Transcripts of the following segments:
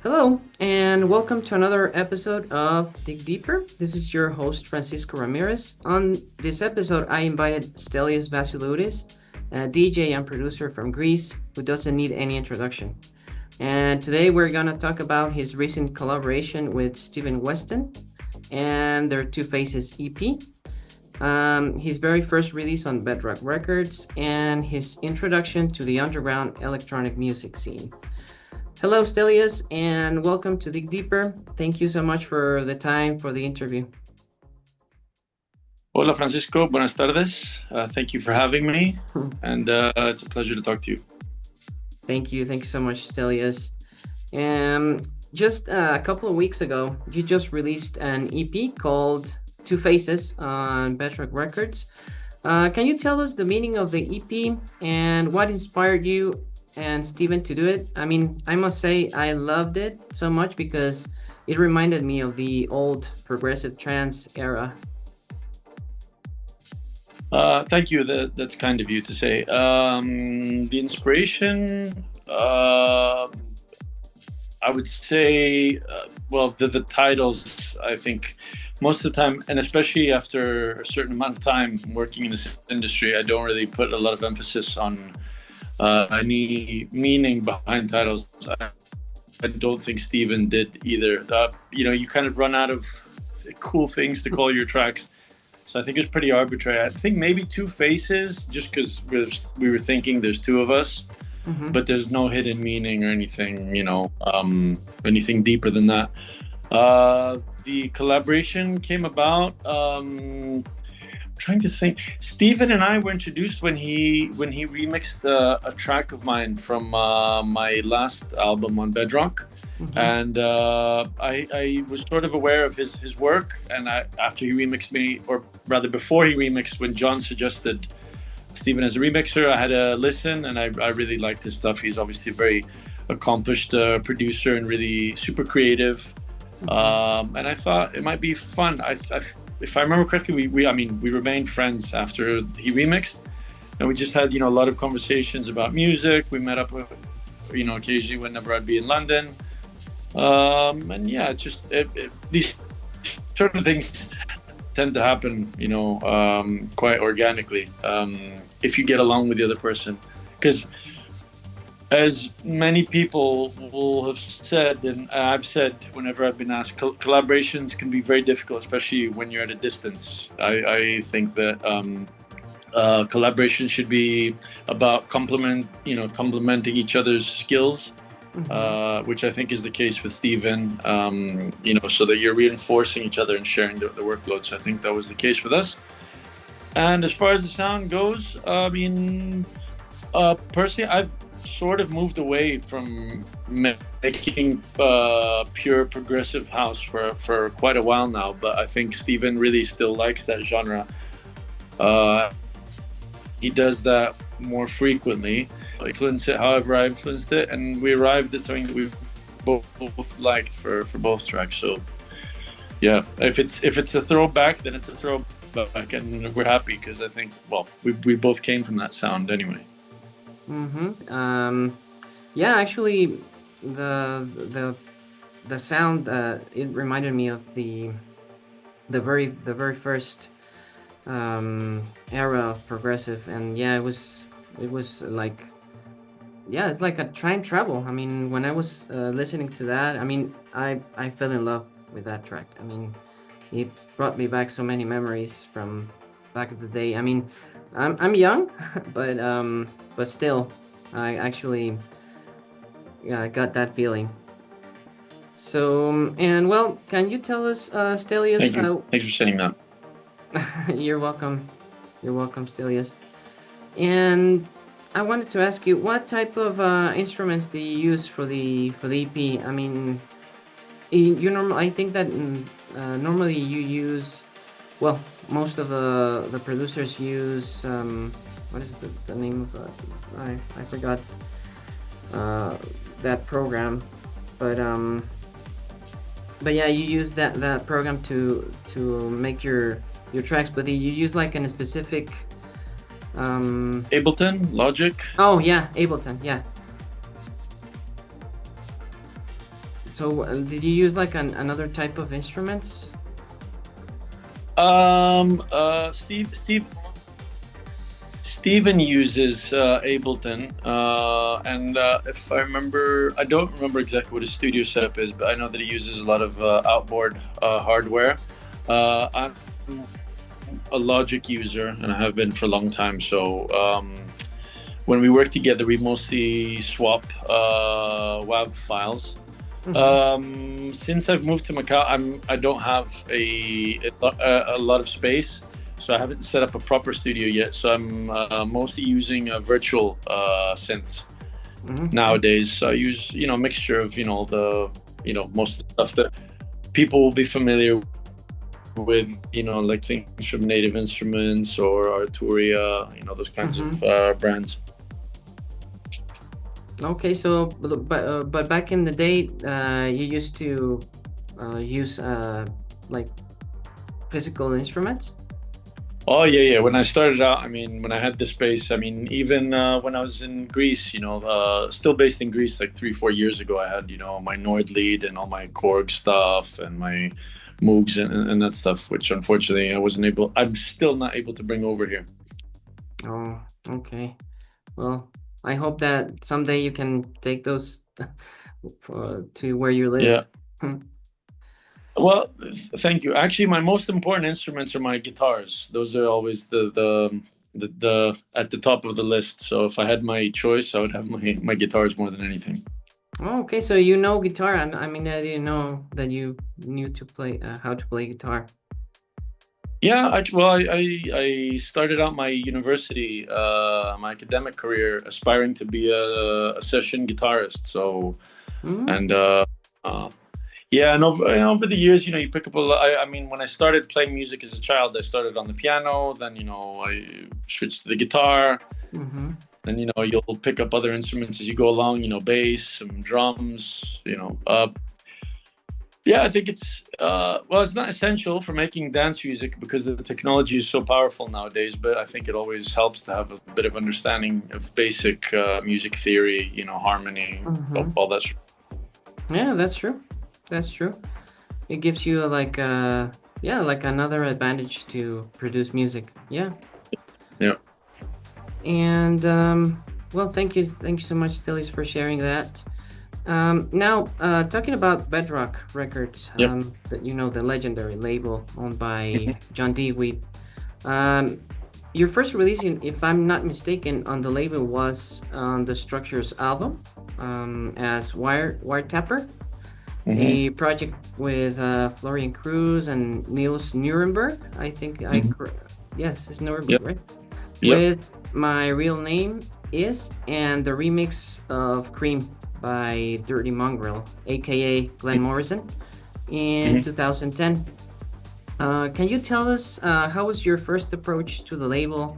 Hello, and welcome to another episode of Dig Deeper. This is your host, Francisco Ramirez. On this episode, I invited Stelios Vassiloudis, a DJ and producer from Greece who doesn't need any introduction. And today we're going to talk about his recent collaboration with Stephen Weston and their Two Faces EP, his very first release on Bedrock Records, and his introduction to the underground electronic music scene. Hello, Stelios, and welcome to Dig Deeper. Thank you so much for the time for the interview. Hola, Francisco. Buenas tardes. Thank you for having me, and it's a pleasure to talk to you. Thank you so much, Stelios. Just a couple of weeks ago, you just released an EP called Two Faces on Bedrock Records. Can you tell us the meaning of the EP and what inspired you and Steven to do it? I mean, I must say I loved it so much because it reminded me of the old progressive trance era. Thank you. That's kind of you to say. The inspiration, I would say, well, the titles, I think most of the time, and especially after a certain amount of time working in this industry, I don't really put a lot of emphasis on any meaning behind titles. I don't think Steven did either. You kind of run out of cool things to call your tracks. So I think it's pretty arbitrary. I think maybe Two Faces, just because we were thinking there's two of us, but there's no hidden meaning or anything, anything deeper than that. The collaboration came about. Trying to think. Steven and I were introduced when he remixed a track of mine from my last album on Bedrock. And I was sort of aware of his work, and after he remixed me, or rather before he remixed, when John suggested Steven as a remixer, I had a listen, and I really liked his stuff. He's obviously a very accomplished producer and really super creative. And I thought it might be fun. If I remember correctly, we remained friends after he remixed, and we just had a lot of conversations about music. We met up, occasionally whenever I'd be in London. And yeah, these sort of things tend to happen, quite organically, if you get along with the other person. Because as many people will have said, and I've said whenever I've been asked, collaborations can be very difficult, especially when you're at a distance. I think that collaboration should be about complementing each other's skills. Which I think is the case with Steven, so that you're reinforcing each other and sharing the workload. So I think that was the case with us. And as far as the sound goes, personally, I've sort of moved away from making pure progressive house for quite a while now. But I think Steven really still likes that genre. He does that more frequently. Influence it however I influenced it, and we arrived at something that we both liked for both tracks. So yeah, if it's a throwback, then it's a throwback, and we're happy because I think, well, we both came from that sound anyway. Yeah, actually, the sound, it reminded me of the very first era of progressive, and yeah, it was like, yeah, it's like a time travel. I mean, when I was listening to that, I mean, I fell in love with that track. I mean, it brought me back so many memories from back of the day. I mean, I'm young, but still, I actually got that feeling. So, and well, can you tell us, Stelios? Thank you. Thanks for saying that. You're welcome. You're welcome, Stelios. And I wanted to ask you, what type of instruments do you use for the EP? I mean, I think that normally you use, well, most of the producers use what is the name of I forgot that program, but yeah, you use that program to make your tracks, but you use like in a specific Ableton, Logic. Oh yeah, Ableton, yeah. So did you use like another type of instruments? Steve Steven uses Ableton, and if I remember, I don't remember exactly what his studio setup is, but I know that he uses a lot of outboard hardware. I'm a Logic user, and I have been for a long time. So when we work together, we mostly swap WAV files. Since I've moved to Macau, I don't have a lot of space, so I haven't set up a proper studio yet. So I'm mostly using virtual synths nowadays. So I use a mixture of most of the stuff that people will be familiar with, like things from Native Instruments or Arturia, those kinds of brands. Okay, so but back in the day, you used to use like physical instruments. Oh yeah. When I started out, when I had the space, even when I was in Greece, still based in Greece, like 3-4 years ago, I had my Nord lead and all my Korg stuff and my Moogs and that stuff, which unfortunately I'm still not able to bring over here. Oh, okay. Well, I hope that someday you can take those to where you live. Yeah. Well, thank you. Actually, my most important instruments are my guitars. Those are always the at the top of the list. So if I had my choice, I would have my guitars more than anything. Oh, okay, so you know guitar. I didn't know that you knew to play how to play guitar. Yeah, I started out my university, my academic career, aspiring to be a session guitarist. So, and yeah, and over the years, you pick up a lot. When I started playing music as a child, I started on the piano. Then, I switched to the guitar. Then, you'll pick up other instruments as you go along. Bass, some drums. Yeah, I think it's it's not essential for making dance music because the technology is so powerful nowadays. But I think it always helps to have a bit of understanding of basic music theory, harmony, all that. Yeah, that's true. That's true. It gives you like another advantage to produce music. Yeah. Yeah. And well, thank you so much, Stelios, for sharing that. Now, talking about Bedrock Records, the legendary label owned by John D. Wheat. Your first release, if I'm not mistaken, on the label was on the Structures album as Wiretapper, a project with Florian Cruz and Niels Nuremberg. I think yes, it's Nuremberg, right? Yep. With My Real Name Is, and the remix of Cream by Dirty Mongrel, aka Glenn Morrison, in 2010. Can you tell us how was your first approach to the label,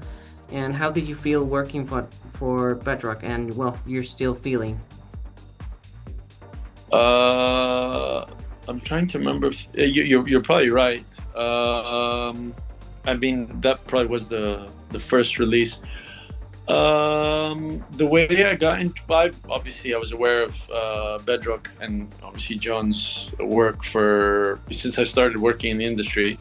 and how did you feel working for Bedrock, and well, you're still feeling? I'm trying to remember. You're probably right. That probably was the first release. The way I got into Vibe, obviously I was aware of Bedrock and obviously John's work since I started working in the industry.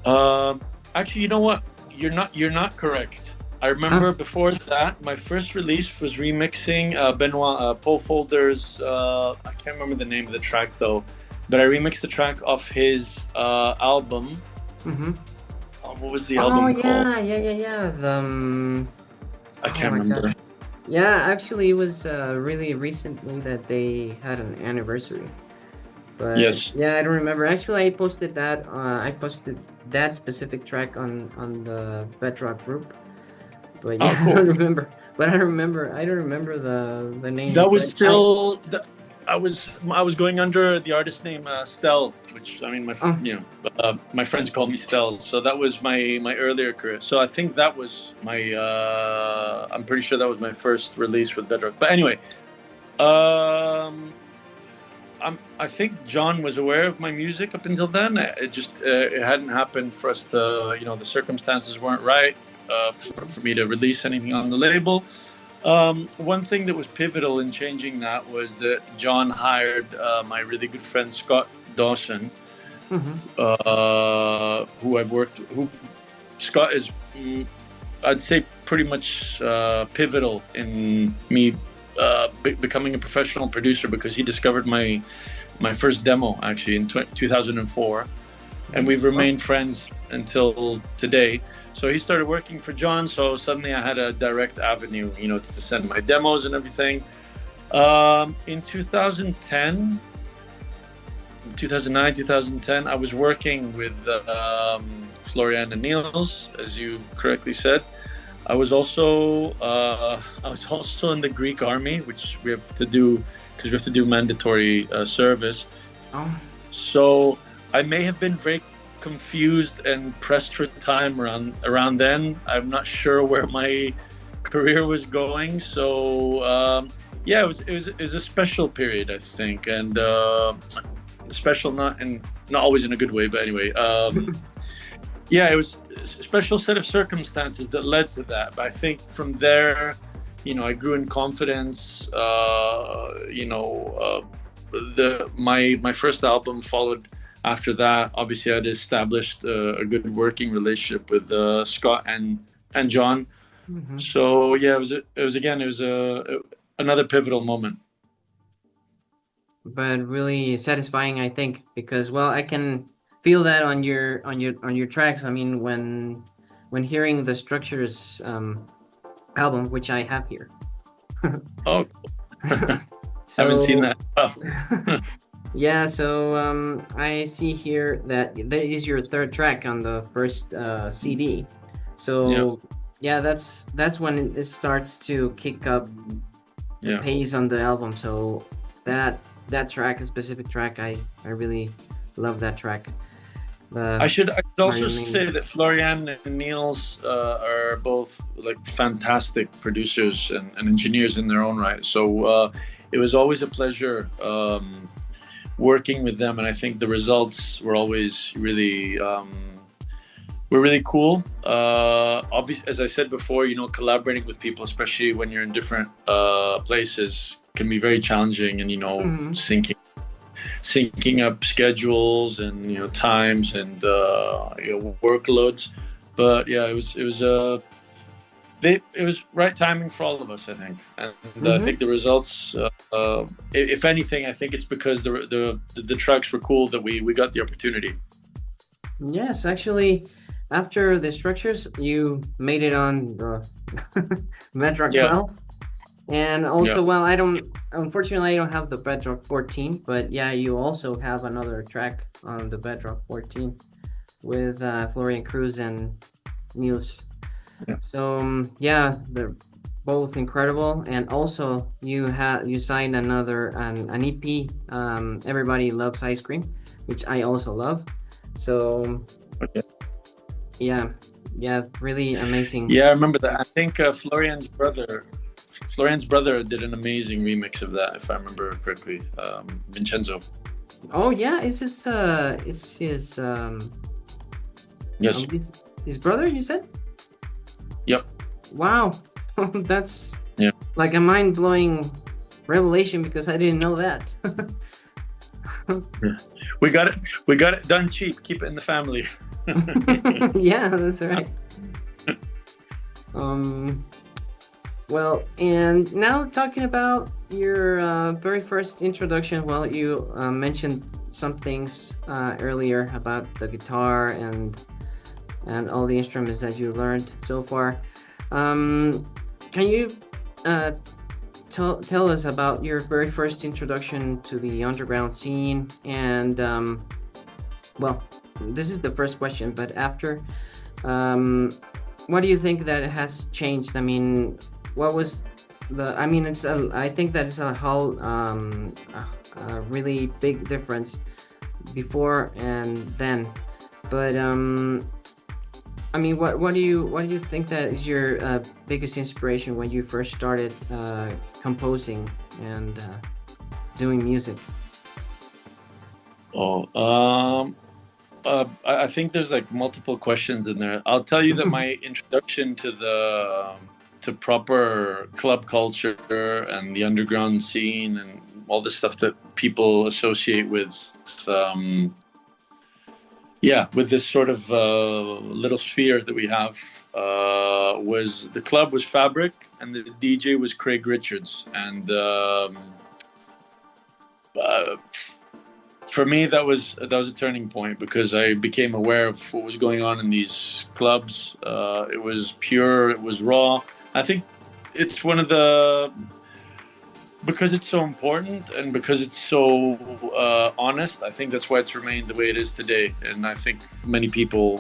Actually, you know what? You're not correct. I remember before that, my first release was remixing Benoit Paul Folder's. I can't remember the name of the track though, but I remixed the track off his album. What was the album called? Yeah. I can't remember. God. Yeah, actually, it was really recently that they had an anniversary. But yes. Yeah, I don't remember. Actually, I posted that. I posted that specific track on the Bedrock group. But yeah, cool. I don't remember. But I don't remember the name. That was still. I was going under the artist name Stel, which my friends call me Stel. So that was my earlier career. So I think that was my. I'm pretty sure that was my first release with Bedrock. But anyway, I think John was aware of my music up until then. It just it hadn't happened for us to the circumstances weren't right for me to release anything on the label. One thing that was pivotal in changing that was that John hired my really good friend Scott Dawson, Mm-hmm. who I've worked. Who Scott is, I'd say, pretty much pivotal in me becoming a professional producer, because he discovered my first demo actually in 2004, and we've remained friends until today. So he started working for John, so suddenly I had a direct avenue, to send my demos and everything. In 2010, 2009, 2010, I was working with Florian and Niels, as you correctly said. I was also in the Greek army, which we have to do because we have to do mandatory service. Oh. So I may have been very confused and pressed for time around then. I'm not sure where my career was going. So yeah, it was a special period, I think, and special not always in a good way, but anyway. Yeah, it was a special set of circumstances that led to that. But I think from there, I grew in confidence. My first album followed after that. Obviously, I had established a good working relationship with Scott and John. Mm-hmm. So yeah, it was another pivotal moment. But really satisfying, I think, because well, I can feel that on your tracks. I mean, when hearing the Structures album, which I have here. Oh, So, haven't seen that. yeah, so I see here that there is your third track on the first CD. So yeah, that's when it starts to kick up the pace on the album. So that track, a specific track, I really love that track. I should also say that Florian and Niels are both like fantastic producers and engineers in their own right. So it was always a pleasure working with them, and I think the results were always really cool. Obviously, as I said before, collaborating with people, especially when you're in different places, can be very challenging, and syncing up schedules and times and workloads. But yeah, it was right timing for all of us, I think, and I think the results. If anything, I think it's because the tracks were cool that we got the opportunity. Yes, actually, after the Structures, you made it on the Bedrock 12. And also, well, unfortunately, I don't have the Bedrock 14, but yeah, you also have another track on the Bedrock 14 with Florian Cruz and Niels. Yeah. So yeah, they're both incredible. And also, you signed an EP, Everybody Loves Ice Cream, which I also love. So yeah, really amazing. Yeah, I remember that. I think Florian's brother did an amazing remix of that, if I remember correctly. Vincenzo. Oh yeah, is his yes, his brother, you said? Yep. Wow. That's like a mind-blowing revelation, because I didn't know that. We got it done cheap. Keep it in the family. Yeah, that's right. Well, and now talking about your very first introduction. Well, you mentioned some things earlier about the guitar and all the instruments that you learned so far. Can you tell us about your very first introduction to the underground scene? And well, this is the first question, but after, what do you think that it has changed? I mean, what was I think that it's a whole a really big difference before and then, but I mean, what do you think that is your biggest inspiration when you first started composing and doing music? I think there's like multiple questions in there. I'll tell you that my introduction to to proper club culture and the underground scene and all the stuff that people associate with, with this sort of little sphere that we have, was the club was Fabric and the DJ was Craig Richards. And for me, that was a turning point, because I became aware of what was going on in these clubs. It was pure, it was raw. I think it's one of the, because it's so important and because it's so honest, I think that's why it's remained the way it is today. And I think many people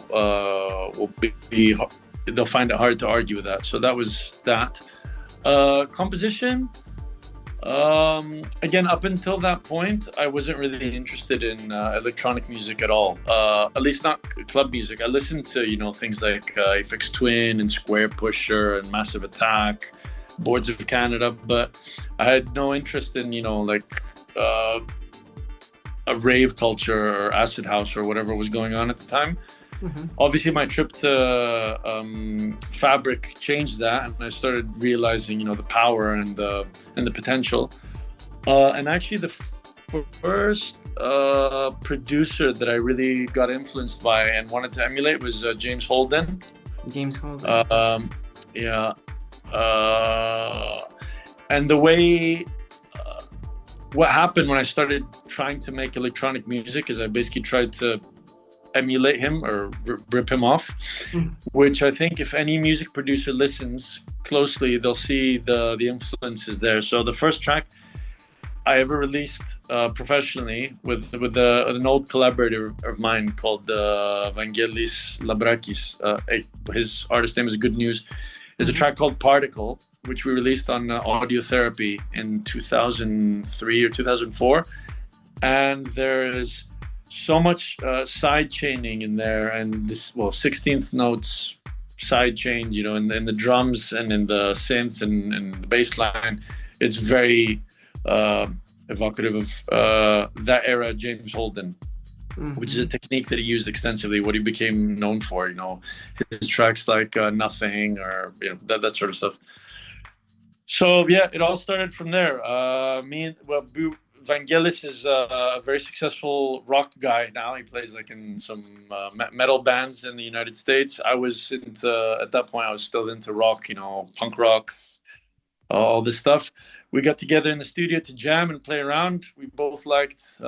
they'll find it hard to argue with that. So that was that. Composition. Again, up until that point, I wasn't really interested in electronic music at all. At least not club music. I listened to, things like Aphex Twin and Square Pusher and Massive Attack, Boards of Canada, but I had no interest in, a rave culture or acid house or whatever was going on at the time. Mm-hmm. Obviously, my trip to Fabric changed that, and I started realizing, the power and the potential. And actually, the first producer that I really got influenced by and wanted to emulate was James Holden. James Holden. Yeah. And the way, what happened when I started trying to make electronic music is I basically tried to emulate him or rip him off, which I think if any music producer listens closely, they'll see the influences there. So the first track I ever released professionally with an old collaborator of mine called Vangelis Labrakis, his artist name is Good News, is a track called Particle, which we released on Audio Therapy in 2003 or 2004. And there is so much side chaining in there, and this 16th notes side chain, in the drums and in the synths and the bass line. It's very evocative of that era James Holden, which is a technique that he used extensively, what he became known for, his tracks like Nothing or that sort of stuff. So yeah, it all started from there. Vangelis is a very successful rock guy now. He plays in some metal bands in the United States. At that point, I was still into rock, punk rock, all this stuff. We got together in the studio to jam and play around. We both liked,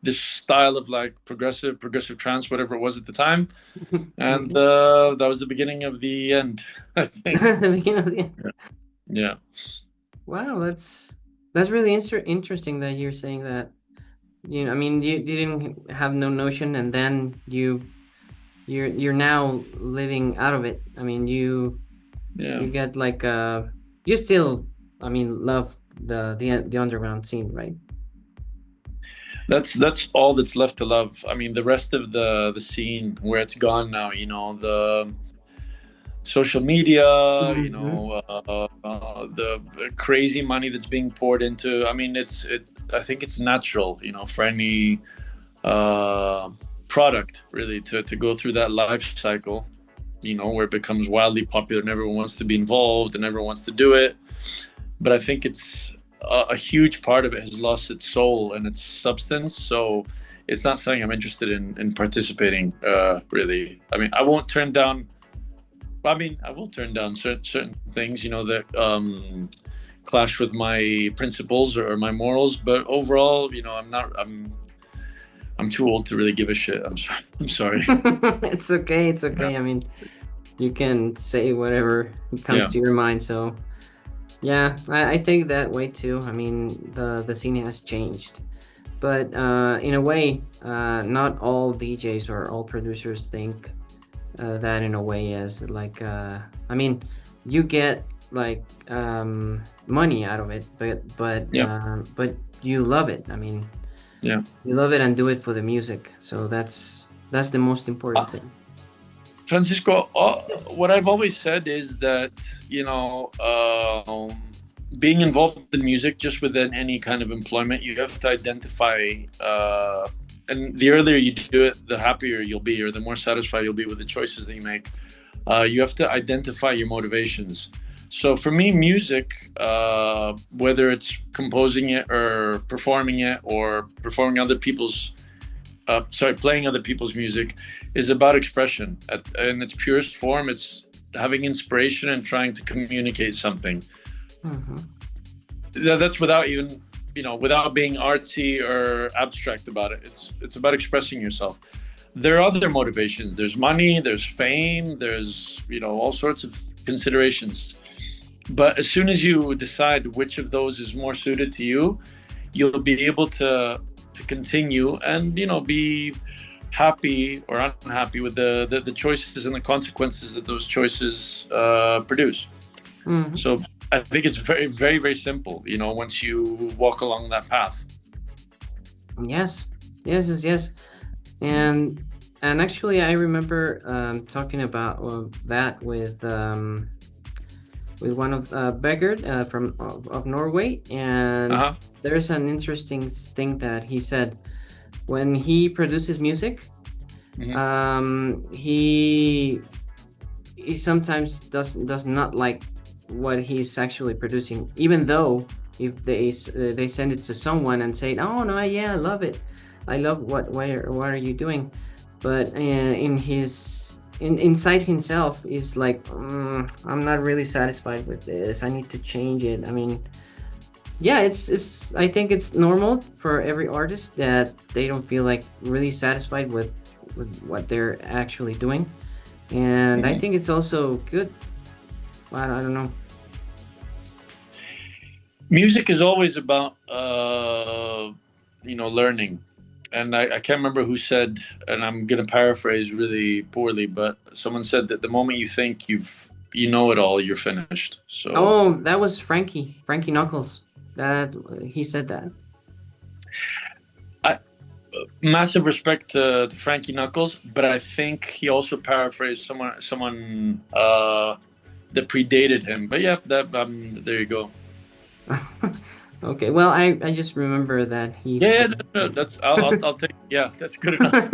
this style of progressive trance, whatever it was at the time. And that was the beginning of the end, I think. The beginning of the end. Yeah. Wow, that's really interesting that you're saying that. You didn't have no notion, and then you're now living out of it. You get you still love the underground scene, right? That's all that's left to love. The rest of the scene, where it's gone now, the social media, the crazy money that's being poured into. I think it's natural, for any product really to go through that life cycle, where it becomes wildly popular and everyone wants to be involved and everyone wants to do it. But I think it's a huge part of it has lost its soul and its substance. So it's not something I'm interested in participating, really. I won't turn down. I will turn down certain things, that clash with my principles or my morals. But overall, I'm too old to really give a shit. I'm sorry. It's okay. It's okay. Yeah. You can say whatever comes to your mind. So, yeah, I think that way too. The scene has changed, but in a way, not all DJs or all producers think that in a way as you get money out of it, but you love it. You love it and do it for the music. So that's the most important thing. Francisco, what I've always said is that being involved in music, just within any kind of employment, you have to identify and the earlier you do it, the happier you'll be, or the more satisfied you'll be with the choices that you make. You have to identify your motivations. So for me, music, whether it's composing it or performing it or performing other people's, playing other people's music, is about expression. In its purest form, it's having inspiration and trying to communicate something. Mm-hmm. That's without even, without being artsy or abstract about it. It's about expressing yourself. There are other motivations. There's money, there's fame, there's, all sorts of considerations. But as soon as you decide which of those is more suited to you, you'll be able to continue and, be happy or unhappy with the choices and the consequences that those choices produce. Mm-hmm. So I think it's very, very, very simple, once you walk along that path. Yes. And actually, I remember talking about that with one of Begard from of Norway, and there's an interesting thing that he said. When he produces music, Mm-hmm. He sometimes does not like what he's actually producing, even though if they send it to someone and say, oh no, yeah, I love it, I love what are you doing, but inside himself is like, I'm not really satisfied with this, I need to change it. I mean, yeah, it's I think it's normal for every artist that they don't feel like really satisfied with what they're actually doing, and I think it's also good. I don't know. Music is always about learning, and I can't remember who said, and I'm gonna paraphrase really poorly, but someone said that the moment you think you know it all, you're finished. So Oh, that was Frankie Knuckles. That he said that. Massive respect to Frankie Knuckles, but I think he also paraphrased someone that predated him. But yeah, there you go. Okay, well, I just remember that he said. No, that's I'll take. Yeah, that's good enough.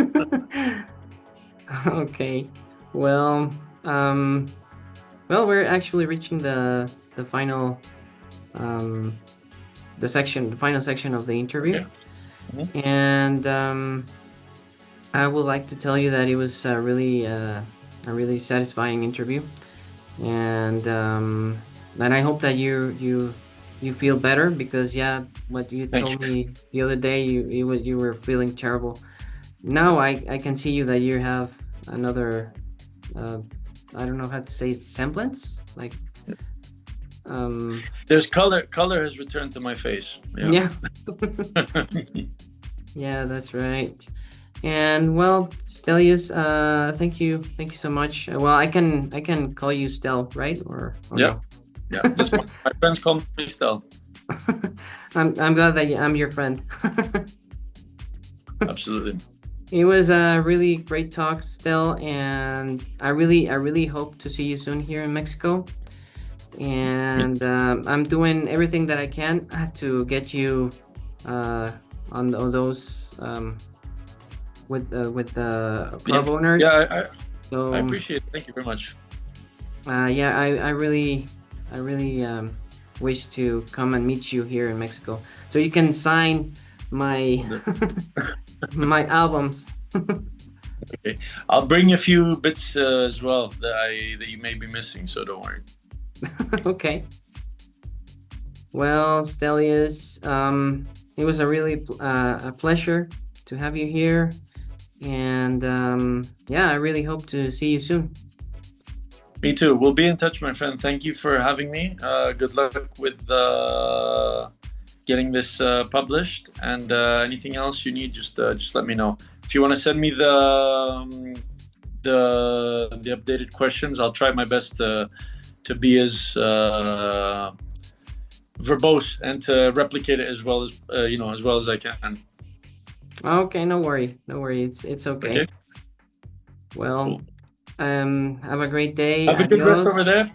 Okay, well, we're actually reaching the final the final section of the interview. Okay. Mm-hmm. And I would like to tell you that it was a really satisfying interview, and I hope that you feel better, because what you told me the other day, you were feeling terrible. Now I can see you that you have another I don't know how to say it, semblance, like there's color has returned to my face. Yeah. Yeah, that's right. And well, Stelios, thank you so much. Well, I can call you Stel, right? Or yeah, no? Yeah. That's my friends call me Stel. I'm glad that I'm your friend. Absolutely. It was a really great talk, Stel, and I really hope to see you soon here in Mexico. And I'm doing everything that I can to get you on those with the club owners. Yeah, I appreciate it. Thank you very much. Yeah, I really wish to come and meet you here in Mexico, so you can sign my my albums. Okay, I'll bring a few bits as well that you may be missing, so don't worry. Okay. Well, Stelios, it was a really a pleasure to have you here, and I really hope to see you soon. Me too. We'll be in touch, my friend. Thank you for having me. Good luck with getting this published, and anything else you need, just let me know. If you want to send me the updated questions, I'll try my best to be as verbose and to replicate it as well as I can. Okay, no worry. It's okay. Well, cool. Have a great day. Have a good rest over there.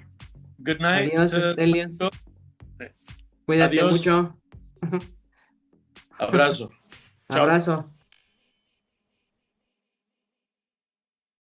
Good night. Adiós, Stelios. Cuídate mucho. Abrazo. Abrazo.